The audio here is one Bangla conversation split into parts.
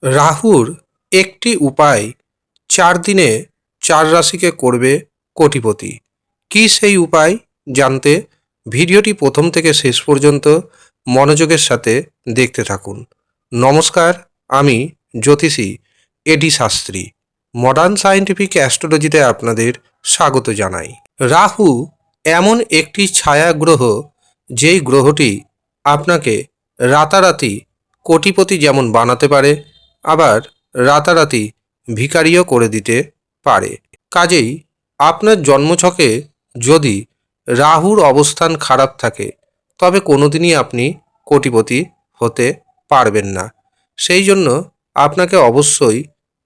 রাহুর একটি উপায় 4 দিনে 4 রাশিকে করবে কোটিপতি। কী সেই উপায় জানতে ভিডিওটি প্রথম থেকে শেষ পর্যন্ত মনোযোগের সাথে দেখতে থাকুন। নমস্কার, আমি জ্যোতিষী এডি শাস্ত্রী। মডার্ন সায়েন্টিফিক অ্যাস্ট্রোলজিতে আপনাদের স্বাগত জানাই। রাহু এমন একটি ছায়া গ্রহ, যেই গ্রহটি আপনাকে রাতারাতি কোটিপতি যেমন বানাতে পারে, আবার রাতারাতি ভিখারিও করে দিতে পারে। কাজেই আপনার জন্মছকে যদি রাহুর অবস্থান খারাপ থাকে, তবে কোনোদিনই আপনি কোটিপতি হতে পারবেন না। সেই জন্য আপনাকে অবশ্যই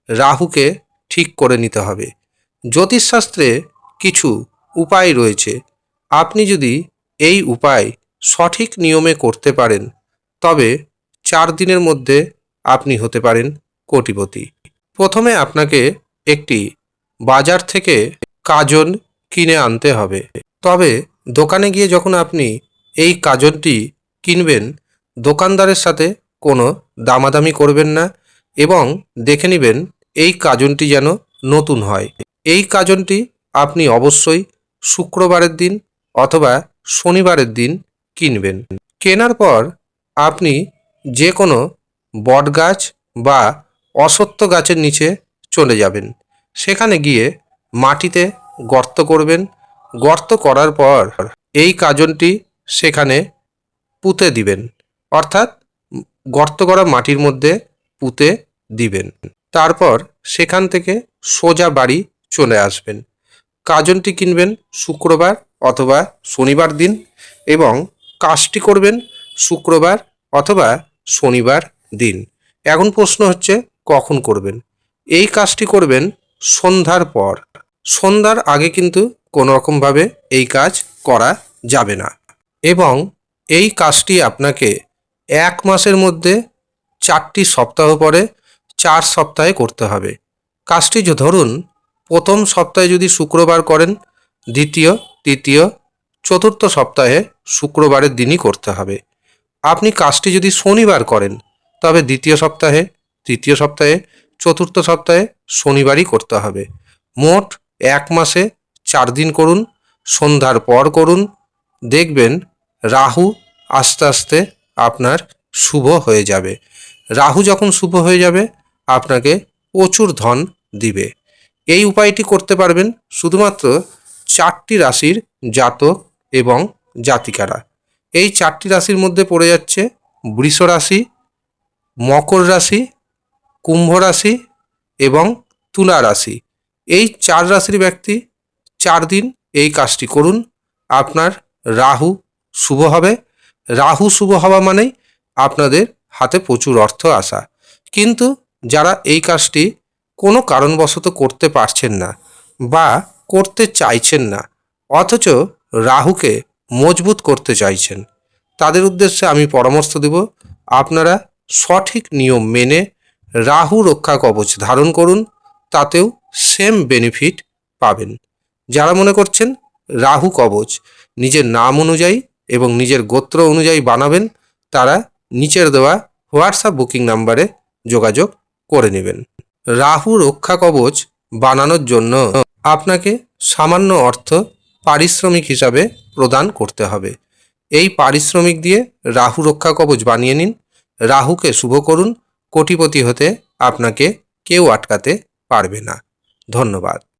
রাহুকে ঠিক করে নিতে হবে। জ্যোতিষশাস্ত্রে কিছু উপায় রয়েছে। আপনি যদি এই উপায় সঠিক নিয়মে করতে পারেন, তবে 4 দিনের মধ্যে আপনি হতে পারেন কোটিপতি। প্রথমে আপনাকে একটি বাজার থেকে কাজন কিনে আনতে হবে। তবে দোকানে গিয়ে যখন আপনি এই কাজনটি কিনবেন, দোকানদারের সাথে কোনো দামাদামি করবেন না এবং দেখে নেবেন এই কাজনটি যেন নতুন হয়। এই কাজনটি আপনি অবশ্যই শুক্রবারের দিন অথবা শনিবারের দিন কিনবেন। কেনার পর আপনি যে কোনো বটগাছ বা অশ্বত্থ গাছের নিচে চলে যাবেন। সেখানে গিয়ে মাটিতে গর্ত করবেন। গর্ত করার পর এই কাজনটি সেখানে পুঁতে দিবেন, অর্থাৎ গর্ত করা মাটির মধ্যে পুঁতে দিবেন। তারপর সেখান থেকে সোজা বাড়ি চলে আসবেন। কাজনটি কিনবেন শুক্রবার অথবা শনিবার দিন এবং কাজটি করবেন শুক্রবার অথবা শনিবার দিন। এখন প্রশ্ন হচ্ছে কখন করবেন? এই কাজটি করবেন সন্ধ্যার পর। সন্ধ্যার আগে কিন্তু কোনো রকমভাবে এই কাজ করা যাবে না এবং এই কাজটি আপনাকে 1 মাসের মধ্যে 4টি সপ্তাহ পরে 4 সপ্তাহে করতে হবে। কাজটি ধরুন প্রথম সপ্তাহে যদি শুক্রবার করেন, দ্বিতীয়, তৃতীয়, চতুর্থ সপ্তাহে শুক্রবারের দিনই করতে হবে। আপনি কাজটি যদি শনিবার করেন, তবে দ্বিতীয় সপ্তাহে, তৃতীয় সপ্তাহে, চতুর্থ সপ্তাহে শনিবারই করতে হবে। মোট 1 মাসে 4 দিন করুন, সন্ধ্যার পর করুন। দেখবেন রাহু আস্তে আস্তে আপনার শুভ হয়ে যাবে। রাহু যখন শুভ হয়ে যাবে, আপনাকে প্রচুর ধন দিবে। এই উপায়টি করতে পারবেন শুধুমাত্র 4টি রাশির জাতক এবং জাতিকারা। এই 4টি রাশির মধ্যে পড়ে যাচ্ছে বৃষ রাশি, মকর রাশি, কুম্ভ রাশি এবং তুলা রাশি। এই 4 রাশির ব্যক্তি 4 দিন এই কাজটি করুন। আপনার রাহু শুভ হবে। রাহু শুভ হওয়া মানেই আপনাদের হাতে প্রচুর অর্থ আসা। কিন্তু যারা এই কাজটি কোনো কারণবশত করতে পারছেন না বা করতে চাইছেন না, অথচ রাহুকে মজবুত করতে চাইছেন, তাদের উদ্দেশ্যে আমি পরামর্শ দেব, আপনারা সঠিক নিয়ম মেনে রাহু রক্ষা কবচ ধারণ করুন। তাতেও সেম বেনিফিট পাবেন। যারা মনে করছেন রাহু কবচ নিজের নাম অনুযায়ী এবং নিজের গোত্র অনুযায়ী বানাবেন, তারা নিচের দেওয়া হোয়াটসঅ্যাপ বুকিং নাম্বারে যোগাযোগ করে নেবেন। রাহু রক্ষা কবচ বানানোর জন্য আপনাকে সামান্য অর্থ পারিশ্রমিক হিসাবে প্রদান করতে হবে। এই পারিশ্রমিক দিয়ে রাহু রক্ষা কবচ বানিয়ে নিন। রাহুকে শুভ করুন। কোটিপতি হতে আপনাকে কেউ আটকাতে পারবে না। ধন্যবাদ।